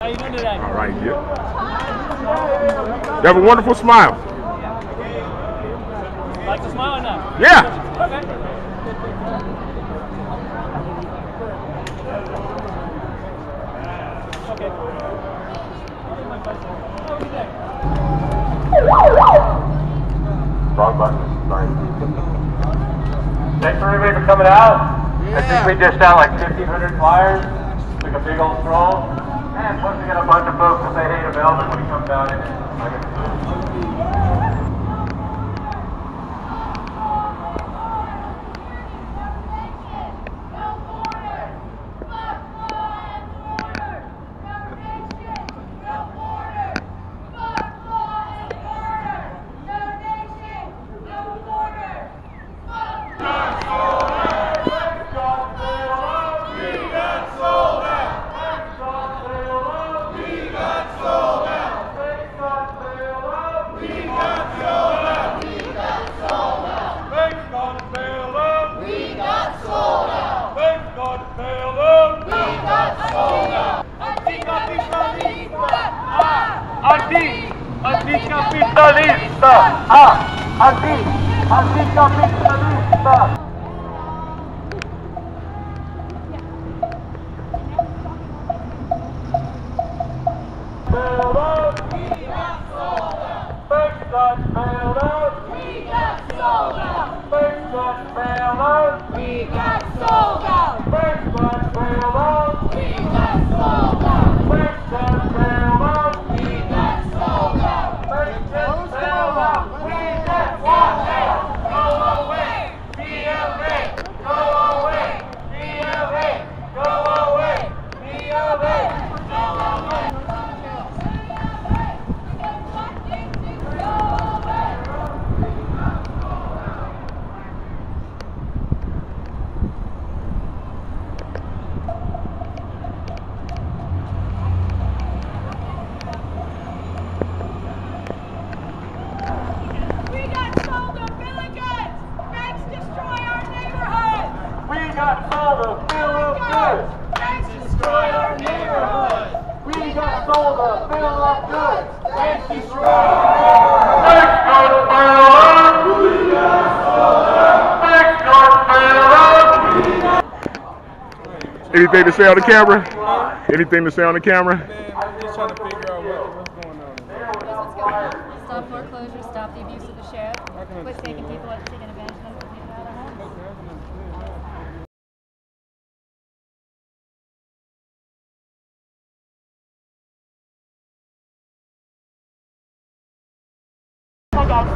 How you doing today? All right, yeah. You have a wonderful smile. Like to smile or not? Yeah. Okay. Okay. Wrong button. Sorry. Thanks for everybody for coming out. Yeah. I think we dished out like 1,500 flyers. Took a big old stroll. And plus we got a bunch of folks that say hey to Melvin when he comes out in it. Anti-capitalista! Anti-capitalista! Anything to say on the camera? Anything to say on the camera? Man, I'm just trying to figure out what's going on. Stop foreclosure, stop the abuse of the sheriff, quit taking people up, taking advantage of them for people out of homes. Hi guys,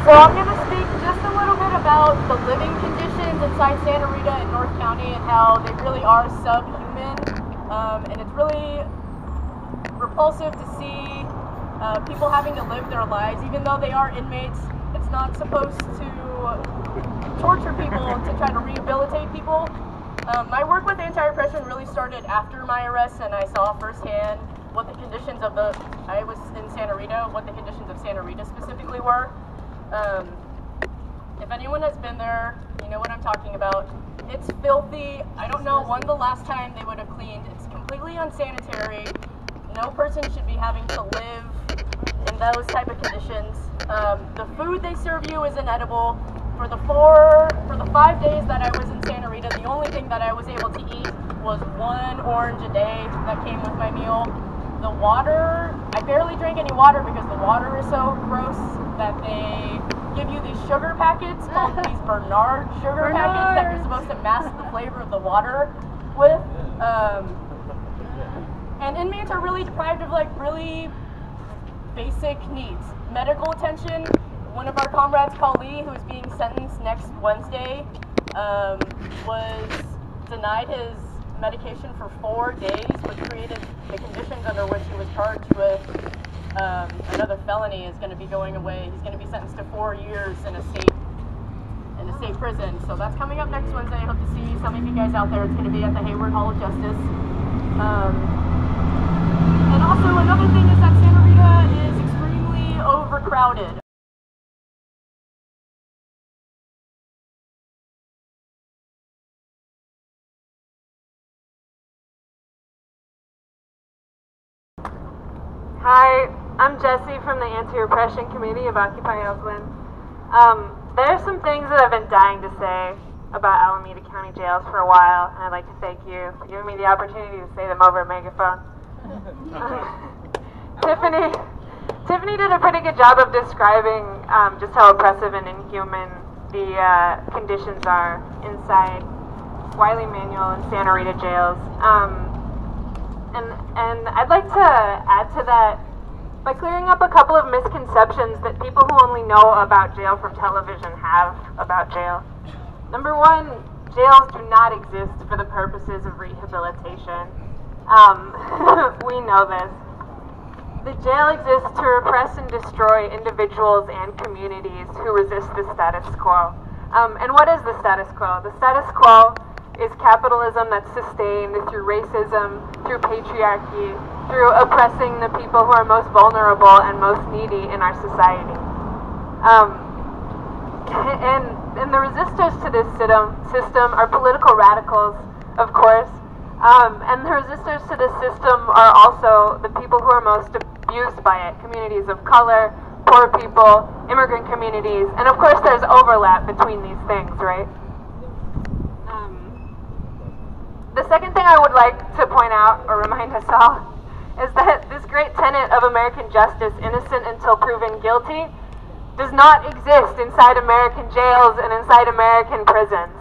so I'm going to speak just a little bit about the living conditions inside Santa Rita and North County and how they really are subhuman, and it's really repulsive to see people having to live their lives, even though they are inmates. It's not supposed to torture people to try to rehabilitate people. My work with Anti-Repression really started after my arrest, and I saw firsthand what the conditions of I was in Santa Rita, what the conditions of Santa Rita specifically were. If anyone has been there, you know what I'm talking about. It's filthy. I don't know when the last time they would have cleaned. It's completely unsanitary. No person should be having to live in those type of conditions. The food they serve you is inedible. For the 5 days that I was in Santa Rita, the only thing that I was able to eat was 1 orange a day that came with my meal. The water, I barely drank any water because the water is so gross that they give you these sugar packets called these Bernard sugar packets that you're supposed to mask the flavor of the water with. And inmates are really deprived of like really basic needs. Medical attention. One of our comrades, Lee, who is being sentenced next Wednesday, was denied his medication for 4 days, which created the conditions under which he was charged with another felony is going to be going away. He's going to be sentenced to 4 years in a state prison. So that's coming up next Wednesday. I hope to see some of you guys out there. It's going to be at the Hayward Hall of Justice. And also another thing is that Santa Rita is extremely overcrowded. Hi, I'm Jessie from the Anti-Repression Committee of Occupy Oakland. There are some things that I've been dying to say about Alameda County jails for a while, and I'd like to thank you for giving me the opportunity to say them over a megaphone. Tiffany did a pretty good job of describing just how oppressive and inhuman the conditions are inside Wiley, Manual, and Santa Rita jails. And I'd like to add to that by clearing up a couple of misconceptions that people who only know about jail from television have about jail. Number one, jails do not exist for the purposes of rehabilitation. We know this. The jail exists to repress and destroy individuals and communities who resist the status quo. And what is the status quo? The status quo is capitalism that's sustained through racism, through patriarchy, through oppressing the people who are most vulnerable and most needy in our society. And the resistors to this system are political radicals, of course, and the resistors to this system are also the people who are most abused by it, communities of color, poor people, immigrant communities, and of course there's overlap between these things, right? The second thing I would like to point out, or remind us all, is that this great tenet of American justice, innocent until proven guilty, does not exist inside American jails and inside American prisons.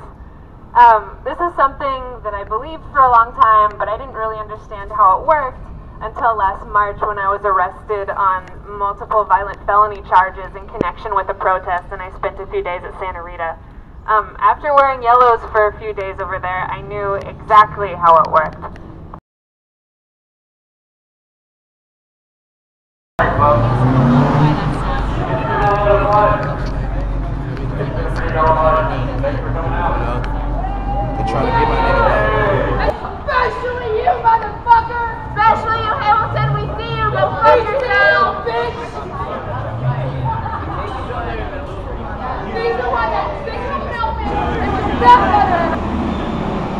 This is something that I believed for a long time, but I didn't really understand how it worked until last March when I was arrested on multiple violent felony charges in connection with a protest, and I spent a few days at Santa Rita. After wearing yellows for a few days over there, I knew exactly how it worked. They're trying to get my name out. Especially you, motherfucker! Especially you, Hamilton, we see you, go fuck yourself, bitch! He's the one that sticks him help me! It was definitely...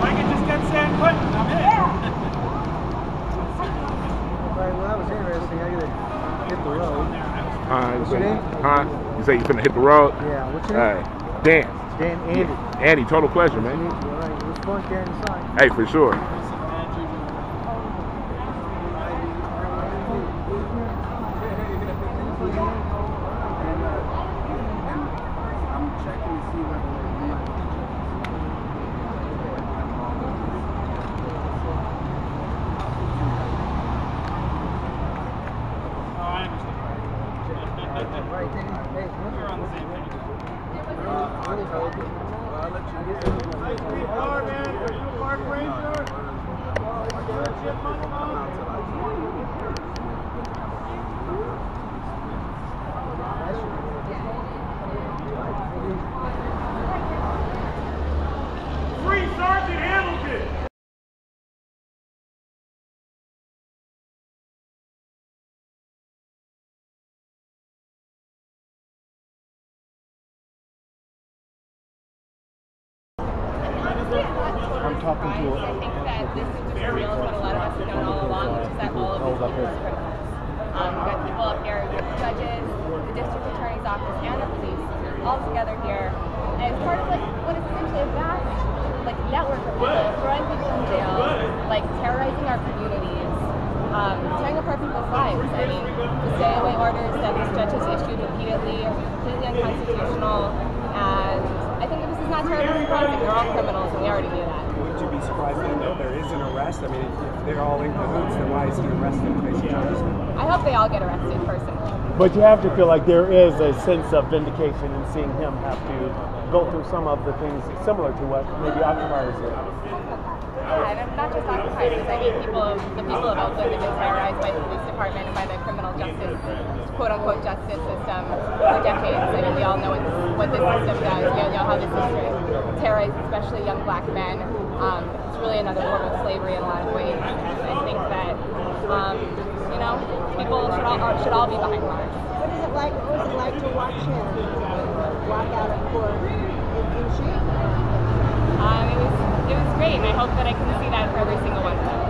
Mike just kept saying, "Quit, I'm in." Right, well, that was interesting. I gotta hit the road. What's your name? You say you finna hit the road? Yeah, what's your name? Dan. Dan, Andy. Yeah. Andy, total pleasure, man. All right, it was fun carrying the sign. Hey, for sure. Free Sergeant Hamilton! I'm talking to I think that this is just reveals what a lot of us have known all along, which is that all of these people are criminals. We've got people up here, judges, the district attorney's office, and the police, all together here. And it's part of like what is essentially a vast network of people throwing people in jail, terrorizing our communities, tearing apart people's lives. I mean, the stay-away orders that this judge has issued repeatedly are completely unconstitutional, and I think this is not terribly surprising. They're all criminals, and we already knew that. Wouldn't you be surprised that there is an arrest? I mean, if they're all in cahoots, then why is he arrested and facing charges? I hope they all get arrested personally. But you have to feel like there is a sense of vindication in seeing him have to go through some of the things similar to what maybe occupiers did. Yeah, and not just occupiers. I mean, the people of Oakland have been terrorized by the police department and by the criminal justice, quote-unquote justice system for decades. I mean, we all know what this system does. We all know how this system terrorizes especially young black men. It's really another form of slavery in a lot of ways. I think that, people should all be behind bars. What was it like to watch him walk out of court in shape? It was great, and I hope that I can see that for every single one of them.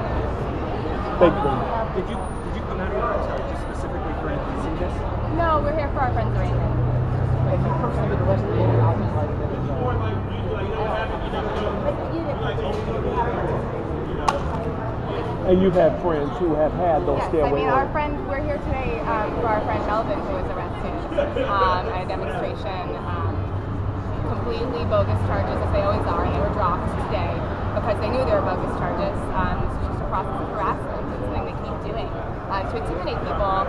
Thank you. Did you come out here just specifically for anything see this? No, we're here for our friend's arraignment. And you personally been arrested in and out of And you've had friends who have had those Yes, stay away our orders. friend, we're here today for our friend Melvin, who was arrested at a demonstration. Completely bogus charges, as they always are, and they were dropped today because they knew they were bogus charges. It's just a process of harassment. It's something they keep doing to intimidate people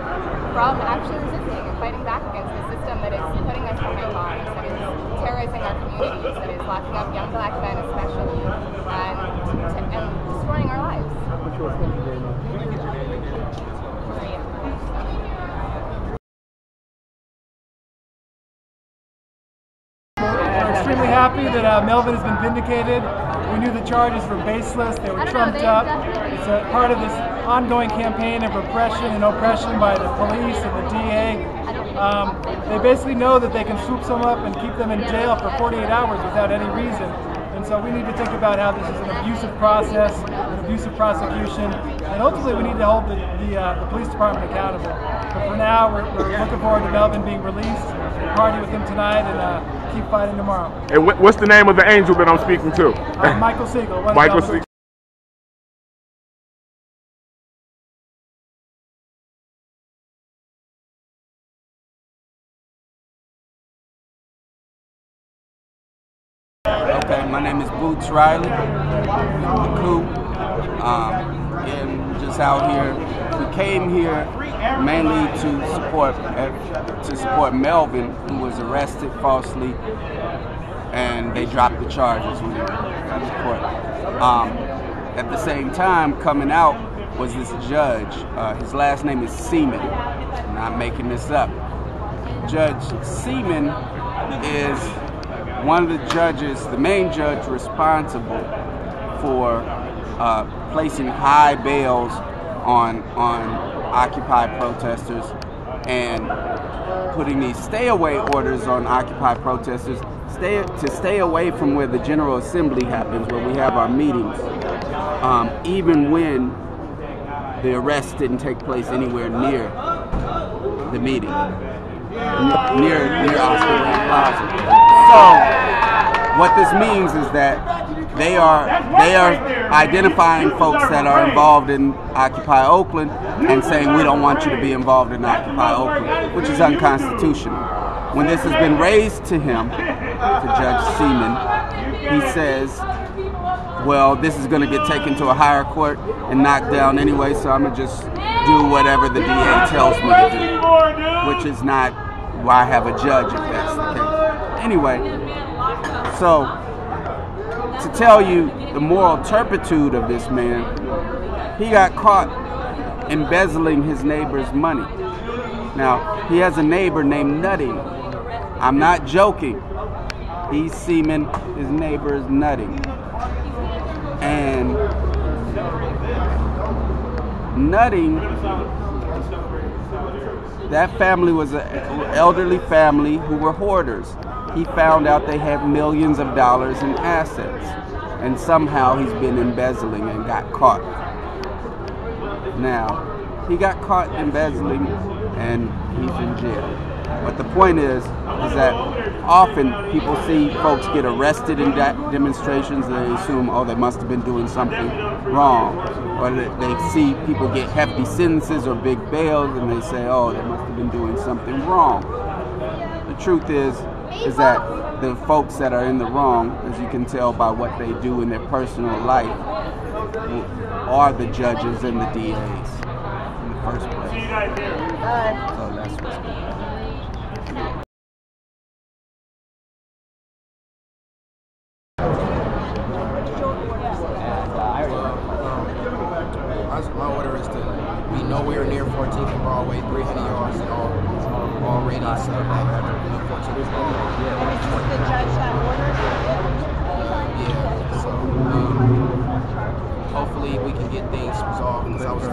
from actually resisting and fighting back against the system that is putting us behind bars, that is terrorizing our communities, that is locking up young black men especially, and destroying our lives. We're extremely happy that Melvin has been vindicated. We knew the charges were baseless, they were trumped up. It's a part of this ongoing campaign of repression and oppression by the police and the DA. They basically know that they can swoop someone up and keep them in jail for 48 hours without any reason. And so we need to think about how this is an abusive process, an abusive prosecution, and ultimately we need to hold the police department accountable. But for now, we're looking forward to Melvin being released, party with him tonight, and keep fighting tomorrow. And what's the name of the angel that I'm speaking to? Michael Siegel. Michael Siegel. Okay, my name is Boots Riley, the coup, and just out here. We came here mainly to support Melvin, who was arrested falsely, and they dropped the charges when they were in court. At the same time, coming out was this judge. His last name is Seeman. I'm not making this up. Judge Seeman is one of the judges, the main judge responsible for placing high bails on Occupy protesters and putting these stay-away orders on Occupy protesters to stay away from where the General Assembly happens, where we have our meetings, even when the arrest didn't take place anywhere near the meeting, near Oscar Grant Plaza. So what this means is that they are identifying folks that are involved in Occupy Oakland and saying we don't want you to be involved in Occupy Oakland, which is unconstitutional. When this has been raised to him, to Judge Seeman, he says, well, this is going to get taken to a higher court and knocked down anyway, so I'm going to just do whatever the DA tells me to do, which is not why I have a judge if that's the case. Anyway, so to tell you the moral turpitude of this man, he got caught embezzling his neighbor's money. Now, he has a neighbor named Nutting. I'm not joking. He's Seaman, his neighbor is Nutting. And Nutting, that family was an elderly family who were hoarders. He found out they had millions of dollars in assets, and somehow he's been embezzling and got caught. Now, he got caught embezzling and he's in jail. But the point is that often people see folks get arrested in demonstrations, they assume, oh, they must have been doing something wrong. Or they see people get hefty sentences or big bails and they say, oh, they must have been doing something wrong. The truth is that the folks that are in the wrong, as you can tell by what they do in their personal life, are the judges and the DAs in the first place. So that's what's going on. My order is to be nowhere near 14th and Broadway, 300 yards and all radius of that 14th and Broadway. This is the judge that ordered it? Yeah, so hopefully we can get things resolved because I was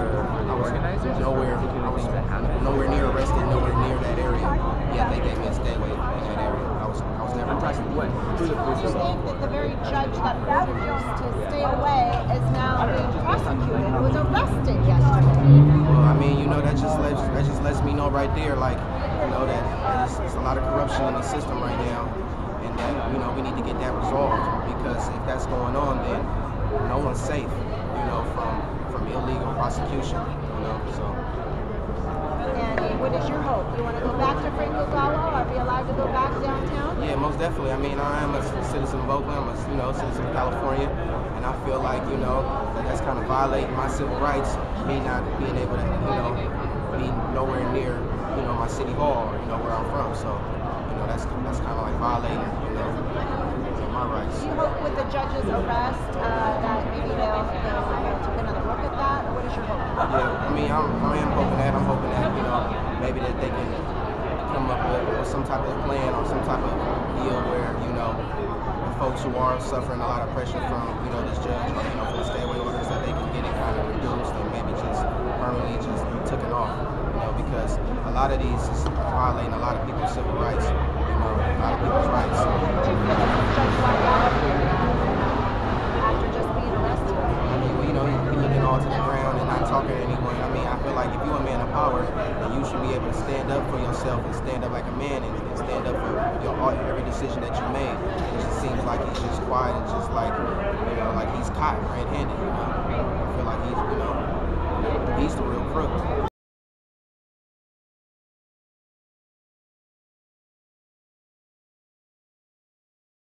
nowhere near arrested, nowhere near that area. Yeah, they gave me a stay away in that area. I was never arrested. Do you think that the very judge that ordered us to stay away is now being prosecuted? Who was arrested yesterday? mean, you know, that just lets me know right there, like, you know, that there's a lot of corruption in the system right now, and that, you know, we need to get that resolved, because if that's going on, then no one's safe, you know, from illegal prosecution, you know, so. And what is your hope? You want to go back to Franco Gallo or be allowed to go back downtown? Yeah, most definitely. I mean, I am a citizen of Oakland. I'm a, you know, citizen of California, and I feel like, you know, that's kind of violating my civil rights, me not being able to, you know, be nowhere near, you know, my city hall, or, you know, where I'm from. So, you know, that's kind of like violating, you know, my rights. Do you hope with the judge's arrest that maybe they'll take another look at that, or what is your hope? Yeah, I mean, I am hoping that. I'm hoping that, you know, maybe that they can come up with some type of plan or some type of deal where, you know, the folks who are suffering a lot of pressure from, you know, this judge, or, you know, for the stay away orders, that they can get it kind of reduced and maybe just permanently just taken off, you know, because a lot of these is violating a lot of people's civil rights, you know, a lot of people's rights. After just being arrested? I mean, well, you know, he looking all to the ground and not talking to anyone. I mean, I feel like if you're a man of power, then you should be able to stand up for yourself and stand up like a man and stand up for every decision that you made. It just seems like he's just quiet and just like, you know, like he's caught red-handed, you know. I feel like he's, you know, he's the real crook.